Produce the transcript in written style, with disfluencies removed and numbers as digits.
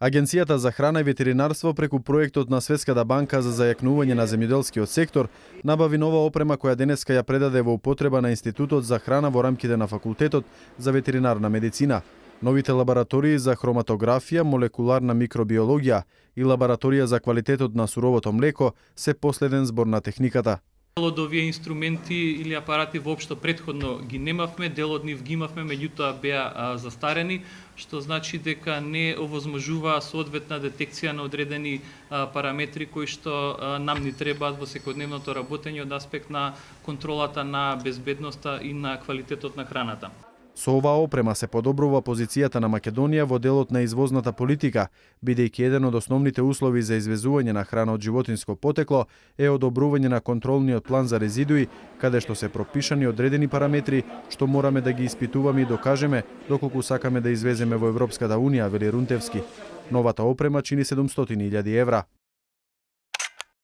Агенцијата за храна и ветеринарство преку проектот на Светската банка за зајакнување на земјоделскиот сектор набави нова опрема која денеска ја предаде во употреба на Институтот за храна во рамките на Факултетот за ветеринарна медицина. Новите лаборатории за хроматографија, молекуларна микробиологија и лабораторија за квалитетот на суровото млеко се последен збор на техниката. Дел од овие инструменти или апарати воопшто претходно ги немавме, дел од нив ги имавме, меѓутоа беа застарени, што значи дека не овозможува соодветна детекција на одредени параметри кои што нам ни требаат во секојдневното работење од аспект на контролата на безбедноста и на квалитетот на храната. Со оваа опрема се подобрува позицијата на Македонија во делот на извозната политика, бидејќи еден од основните услови за извезување на храна од животинско потекло е одобрување на контролниот план за резидуи, каде што се пропишани одредени параметри што мораме да ги испитуваме и докажеме доколку сакаме да извеземе во Европската унија, вели Рунтевски. Новата опрема чини 700.000 евра.